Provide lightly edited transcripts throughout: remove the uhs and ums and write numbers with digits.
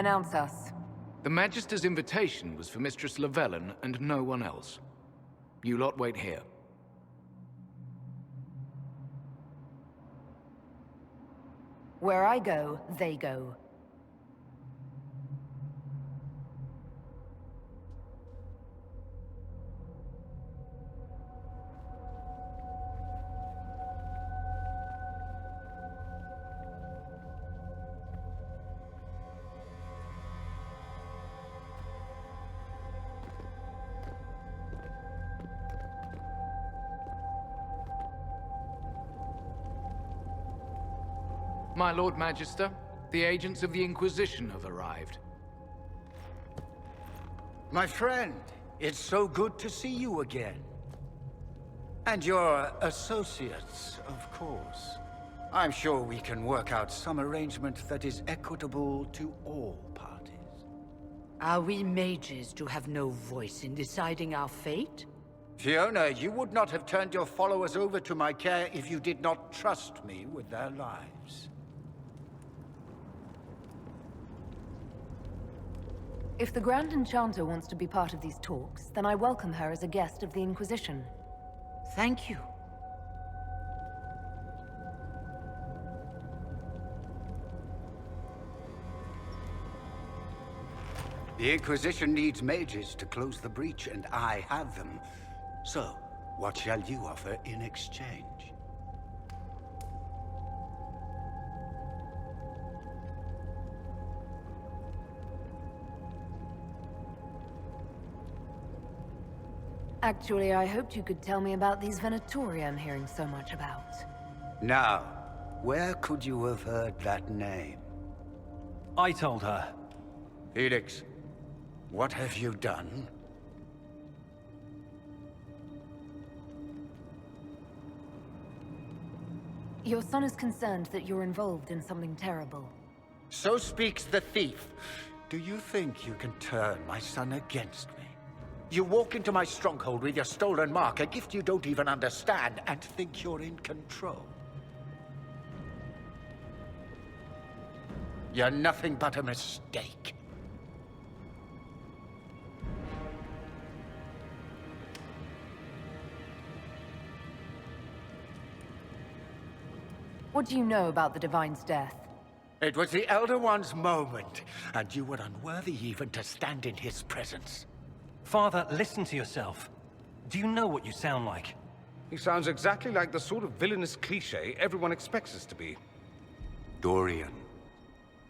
Announce us. The Magister's invitation was for Mistress Llewellyn and no one else. You lot wait here. Where I go, they go. My Lord Magister, the agents of the Inquisition have arrived. My friend, it's so good to see you again. And your associates, of course. I'm sure we can work out some arrangement that is equitable to all parties. Are we mages to have no voice in deciding our fate? Fiona, you would not have turned your followers over to my care if you did not trust me with their lives. If the Grand Enchanter wants to be part of these talks, then I welcome her as a guest of the Inquisition. Thank you. The Inquisition needs mages to close the breach, and I have them. So, what shall you offer in exchange? Actually, I hoped you could tell me about these Venatori I'm hearing so much about. Now, where could you have heard that name? I told her. Felix, what have you done? Your son is concerned that you're involved in something terrible. So speaks the thief. Do you think you can turn my son against me? You walk into my stronghold with your stolen mark, a gift you don't even understand, and think you're in control. You're nothing but a mistake. What do you know about the Divine's death? It was the Elder One's moment, and you were unworthy even to stand in his presence. Father, listen to yourself. Do you know what you sound like? He sounds exactly like the sort of villainous cliché everyone expects us to be. Dorian,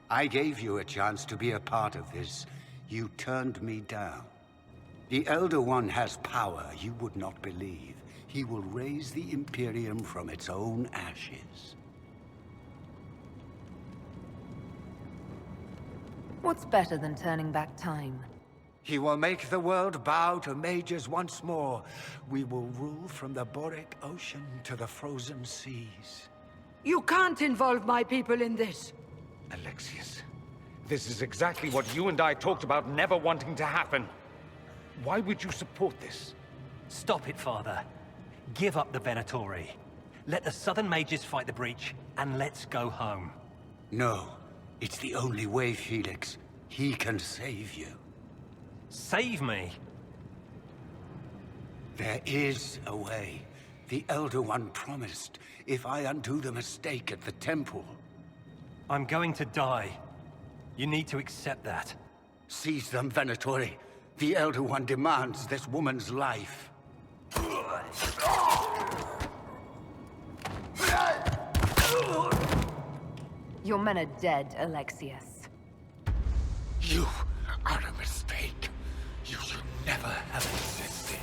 I gave you a chance to be a part of this. You turned me down. The Elder One has power you would not believe. He will raise the Imperium from its own ashes. What's better than turning back time? He will make the world bow to mages once more. We will rule from the Boric Ocean to the frozen seas. You can't involve my people in this. Alexius, this is exactly what you and I talked about never wanting to happen. Why would you support this? Stop it, Father. Give up the Venatori. Let the Southern Mages fight the breach, and let's go home. No, it's the only way, Felix. He can save you. Save me? There is a way. The Elder One promised, if I undo the mistake at the temple. I'm going to die. You need to accept that. Seize them, Venatori. The Elder One demands this woman's life. Your men are dead, Alexius. You are a mistake. You should never have existed.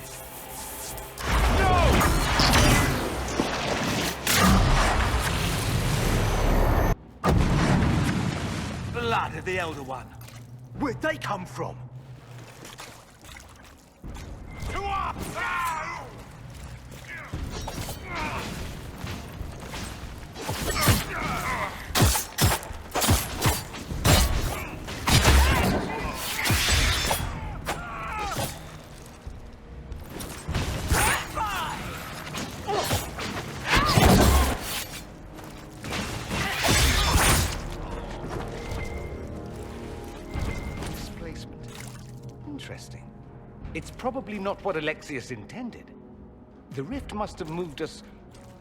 Blood of the Elder One. Where'd they come from? To us! interesting. It's probably not what Alexius intended. The rift must have moved us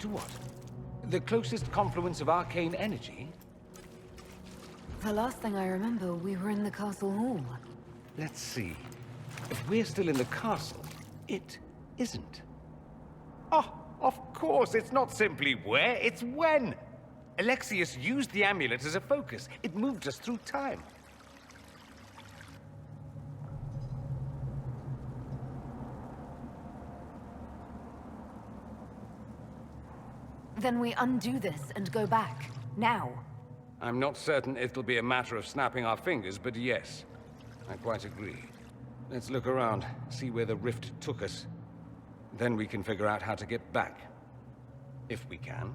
to what? The closest confluence of arcane energy? The last thing I remember, we were in the castle hall. Let's see. If we're still in the castle, it isn't. Oh, of course, it's not simply where, it's when! Alexius used the amulet as a focus. It moved us through time. Then we undo this and go back. Now. I'm not certain it'll be a matter of snapping our fingers, but yes. I quite agree. Let's look around, see where the rift took us. Then we can figure out how to get back. If we can.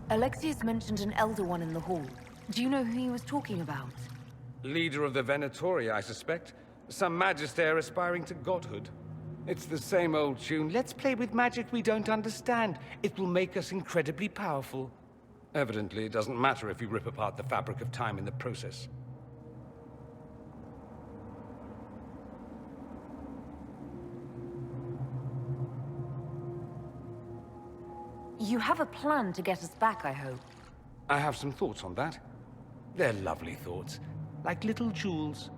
Alexius mentioned an Elder One in the hall. Do you know who he was talking about? Leader of the Venatori, I suspect. Some magister aspiring to godhood. It's the same old tune. Let's play with magic we don't understand. It will make us incredibly powerful. Evidently, it doesn't matter if we rip apart the fabric of time in the process. You have a plan to get us back, I hope. I have some thoughts on that. They're lovely thoughts, like little jewels.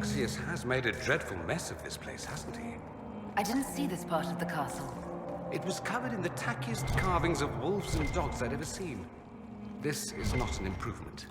Alexius has made a dreadful mess of this place, hasn't he? I didn't see this part of the castle. It was covered in the tackiest carvings of wolves and dogs I'd ever seen. This is not an improvement.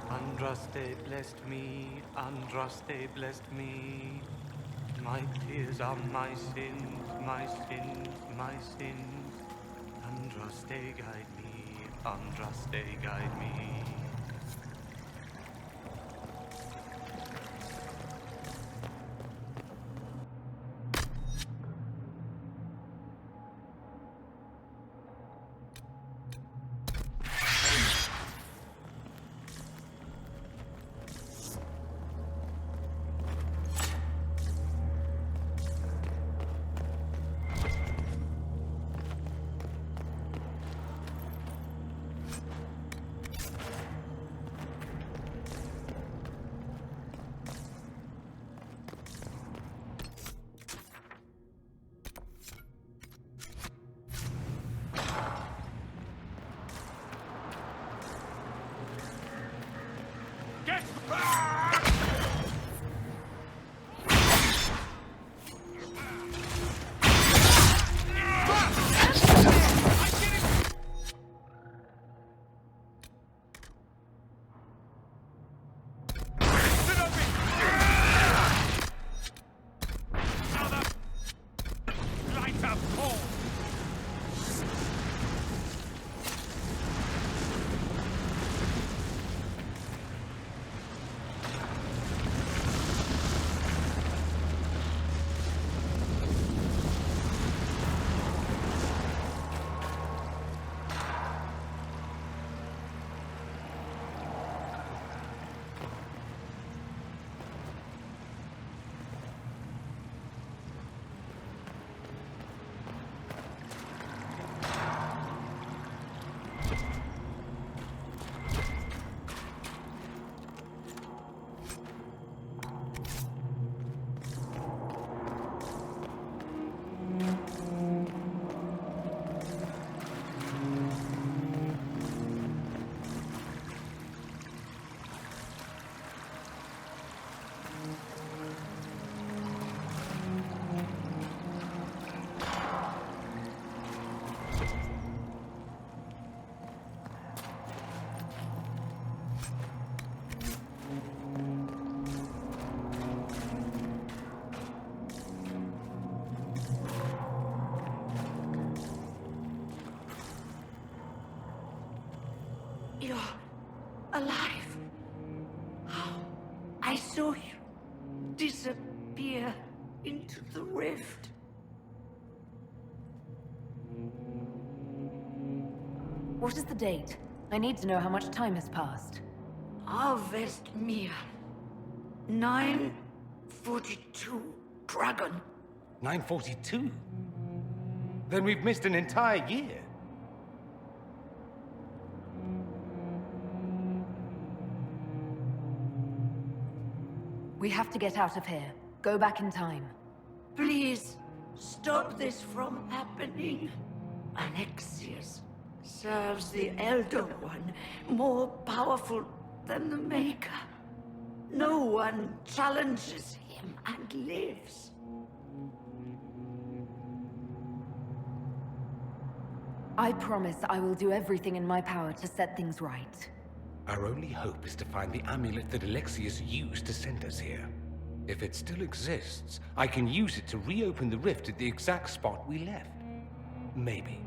Andraste blessed me, Andraste blessed me. My tears are my sins, my sins, my sins. Andraste guide me, Andraste guide me. You're alive. How? I saw you disappear into the rift. What is the date? I need to know how much time has passed. Harvest Mir. 942 Dragon. 942? Then we've missed an entire year. We have to get out of here. Go back in time. Please, stop this from happening. Alexius serves the Elder One, more powerful than the Maker. No one challenges him and lives. I promise I will do everything in my power to set things right. Our only hope is to find the amulet that Alexius used to send us here. If it still exists, I can use it to reopen the rift at the exact spot we left. Maybe.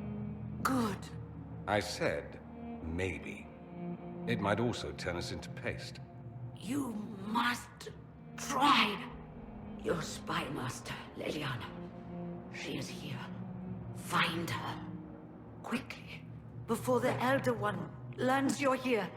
Good. I said, maybe. It might also turn us into paste. You must try. Your spy master, Leliana. She is here. Find her. Quickly. Before the Elder One learns you're here.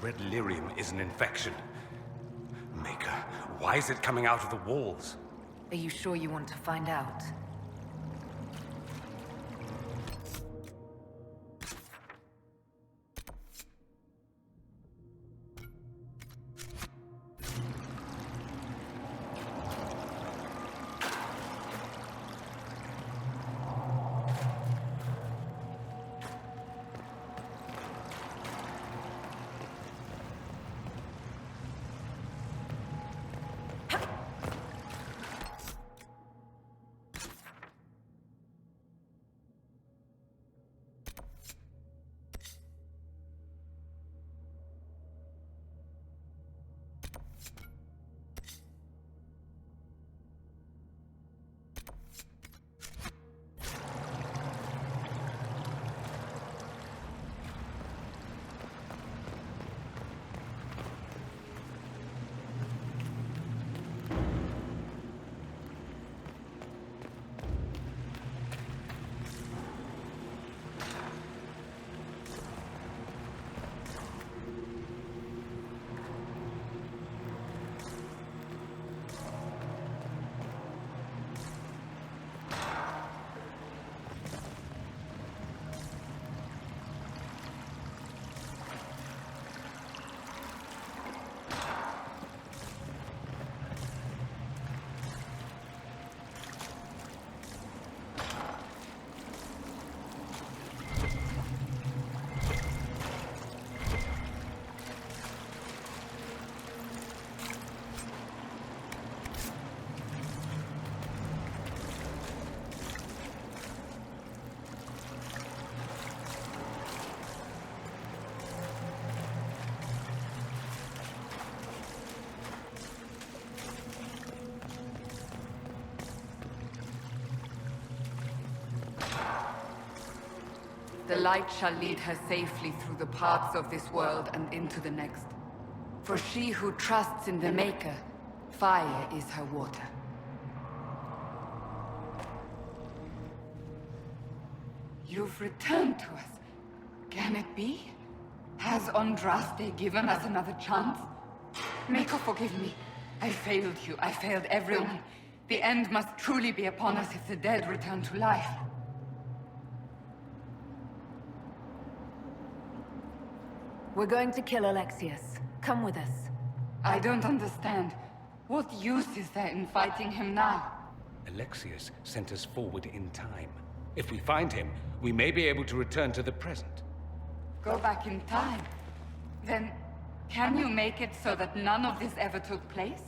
Red lyrium is an infection. Maker, why is it coming out of the walls? Are you sure you want to find out? The light shall lead her safely through the paths of this world and into the next. For she who trusts in the Maker, fire is her water. You've returned to us. Can it be? Has Andraste given us another chance? Maker, forgive me. I failed you. I failed everyone. The end must truly be upon us if the dead return to life. We're going to kill Alexius. Come with us. I don't understand. What use is there in fighting him now? Alexius sent us forward in time. If we find him, we may be able to return to the present. Go back in time? Then, can you make it so that none of this ever took place?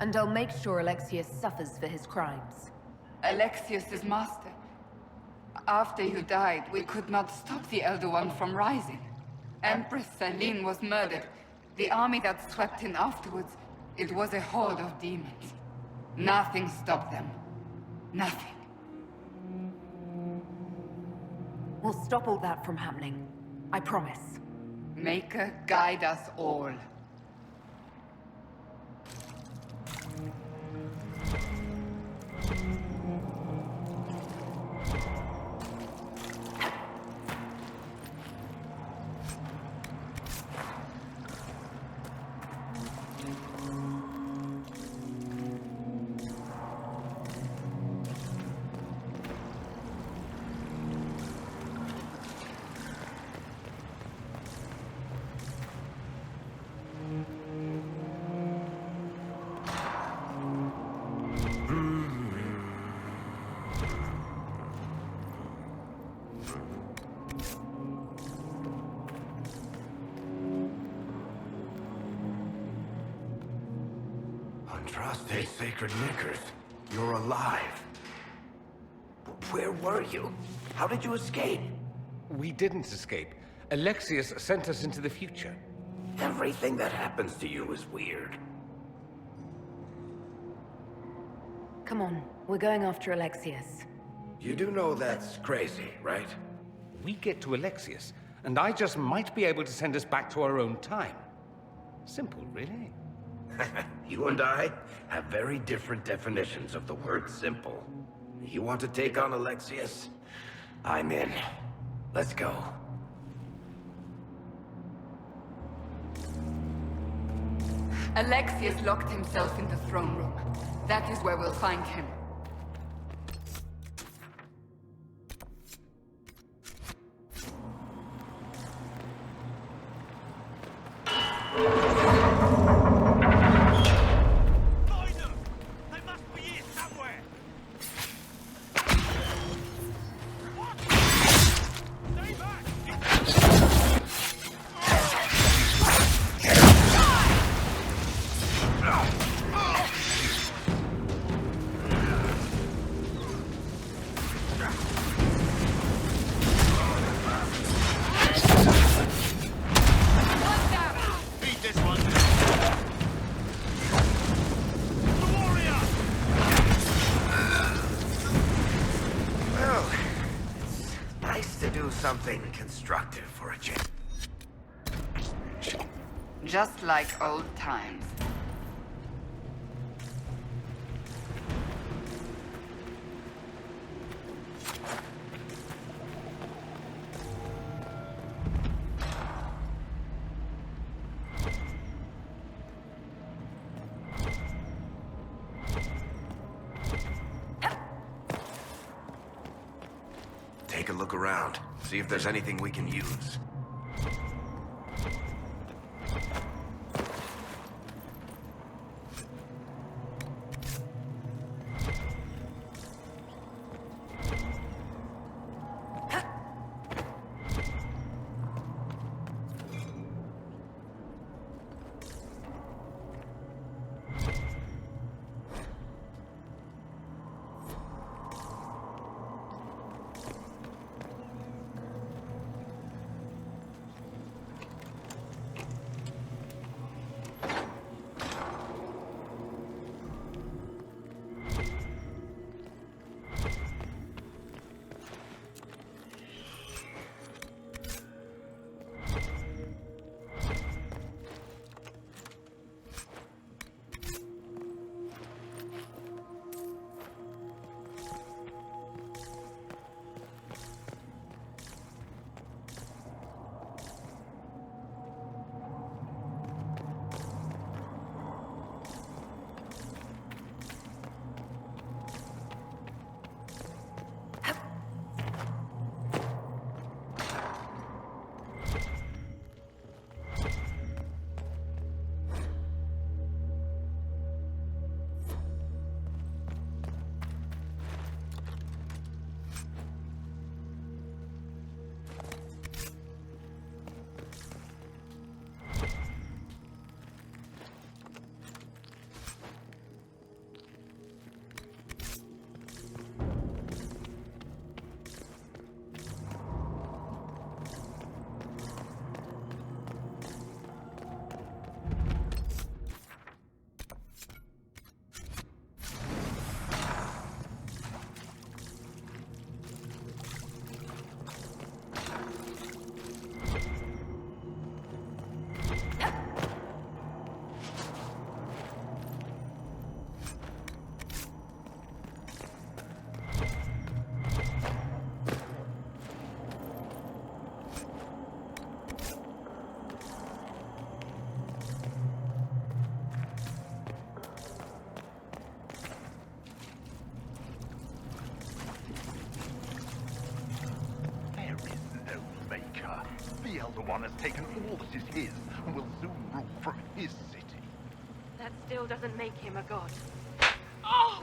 And I'll make sure Alexius suffers for his crimes. Alexius is master. After you died, we could not stop the Elder One from rising. Empress Celine was murdered. The army that swept in afterwards, it was a horde of demons. Nothing stopped them. Nothing. We'll stop all that from happening. I promise. Maker, guide us all. Andraste Sacred Knickers, you're alive. Where were you? How did you escape? We didn't escape. Alexius sent us into the future. Everything that happens to you is weird. Come on, we're going after Alexius. You do know that's crazy, right? We get to Alexius, and I just might be able to send us back to our own time. Simple, really. You and I have very different definitions of the word simple. You want to take on Alexius? I'm in. Let's go. Alexius locked himself in the throne room. That is where we'll find him. Something constructive for a change. Just like old times. Take a look around. See if there's anything we can use. The Elder One has taken all that is his and will soon rule from his city. That still doesn't make him a god. Oh!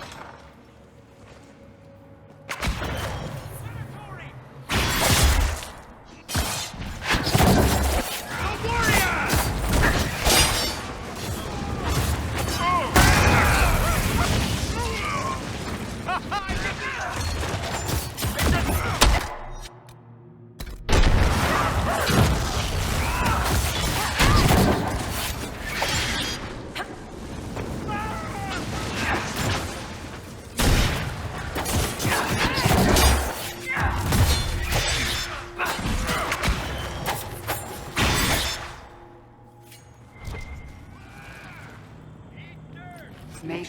The warrior!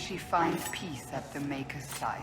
she finds peace at the Maker's side.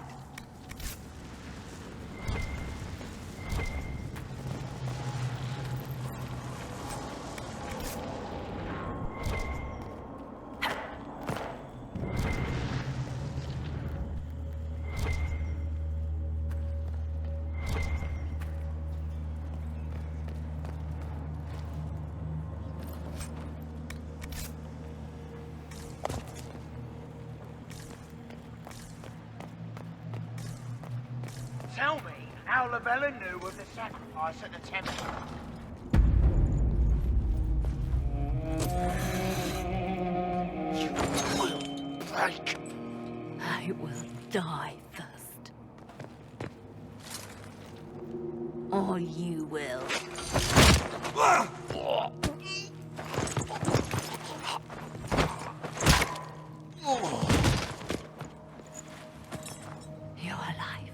Tell me how Leliana knew of the sacrifice at the temple. You will break. I will die first. Or you will. You're alive.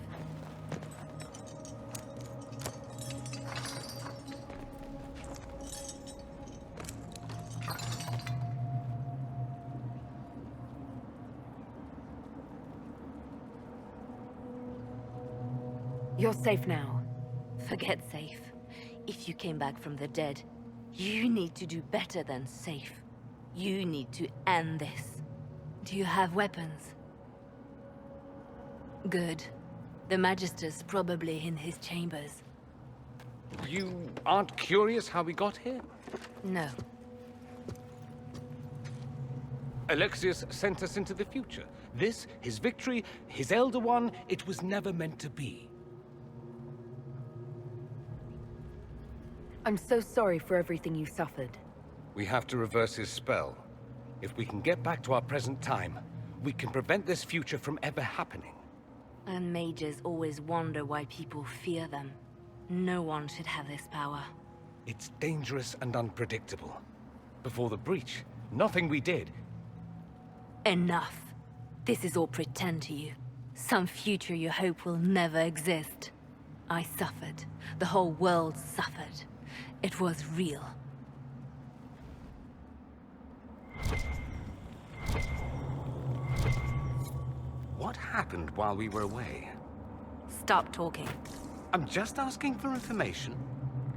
You're safe now. Forget safe. If you came back from the dead, you need to do better than safe. You need to end this. Do you have weapons? Good. The Magister's probably in his chambers. You aren't curious how we got here? No. Alexius sent us into the future. This, his victory, his Elder One, it was never meant to be. I'm so sorry for everything you suffered. We have to reverse his spell. If we can get back to our present time, we can prevent this future from ever happening. And mages always wonder why people fear them. No one should have this power. It's dangerous and unpredictable. Before the breach, nothing we did. Enough. This is all pretend to you. Some future you hope will never exist. I suffered. The whole world suffered. It was real. What happened while we were away? Stop talking. I'm just asking for information.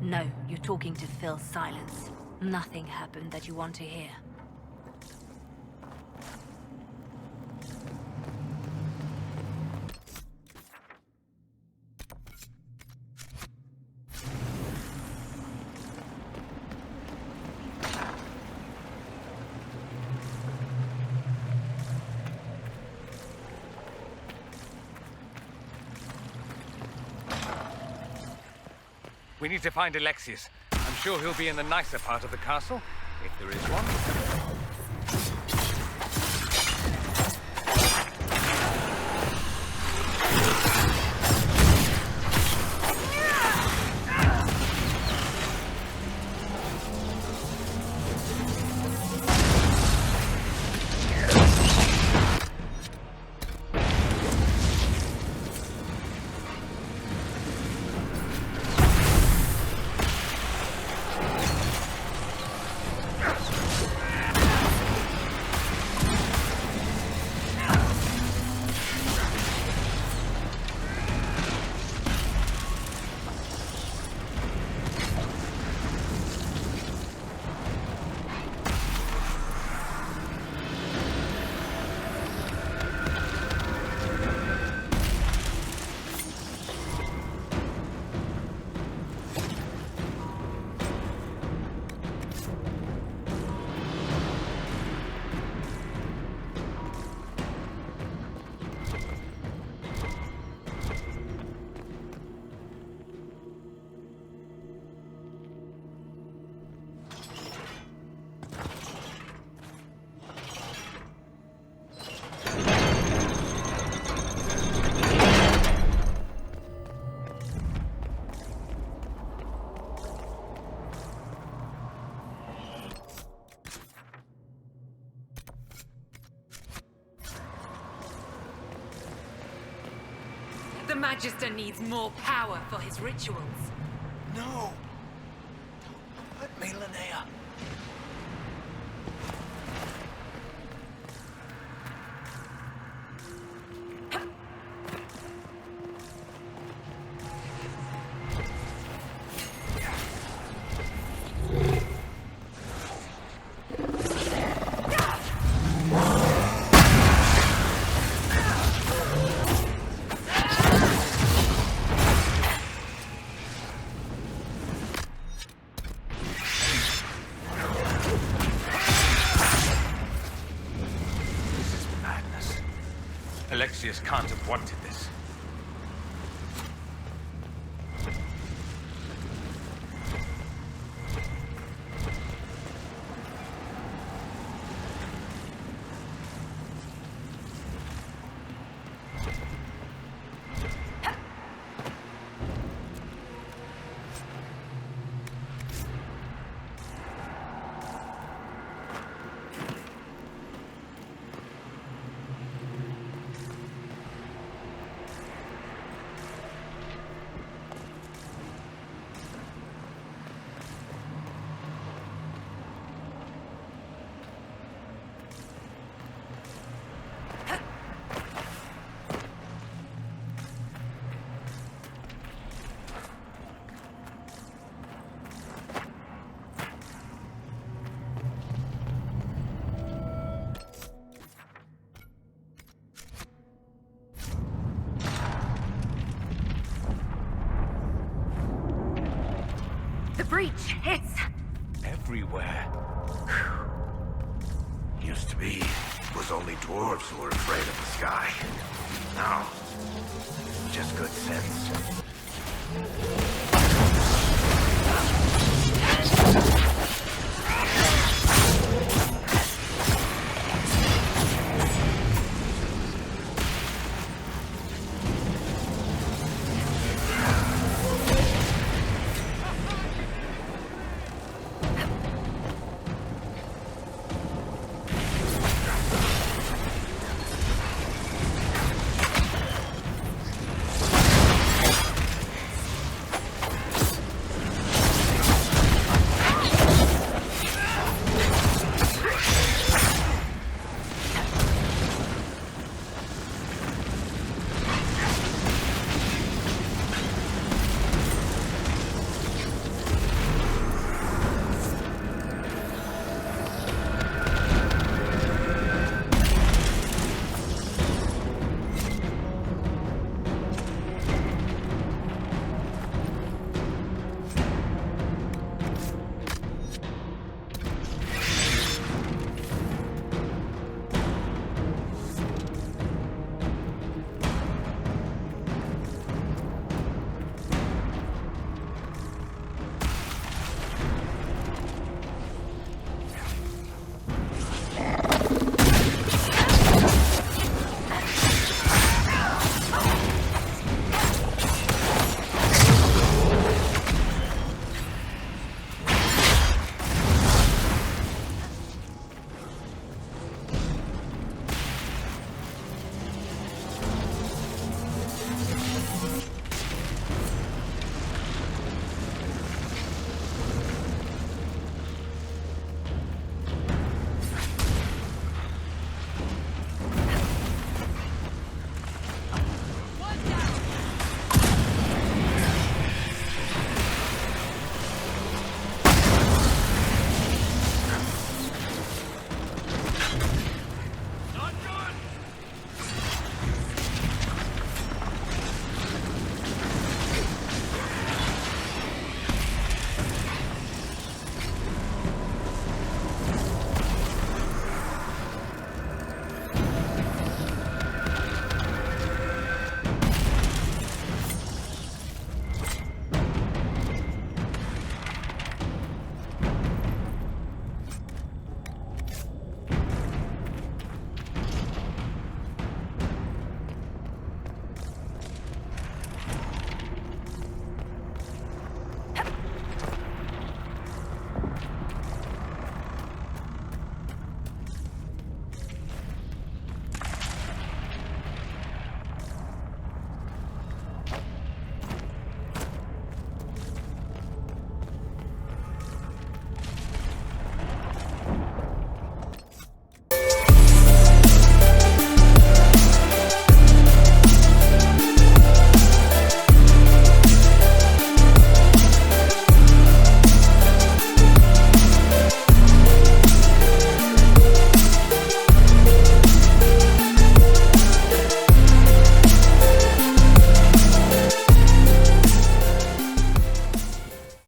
No, you're talking to fill silence. Nothing happened that you want to hear. We need to find Alexius. I'm sure he'll be in the nicer part of the castle, if there is one. The Magister needs more power for his rituals. No! Don't hurt me, Linnea. can't have wanted this. The breach, it's... Everywhere. Used to be, it was only dwarves who were afraid of the sky. Now, just good sense.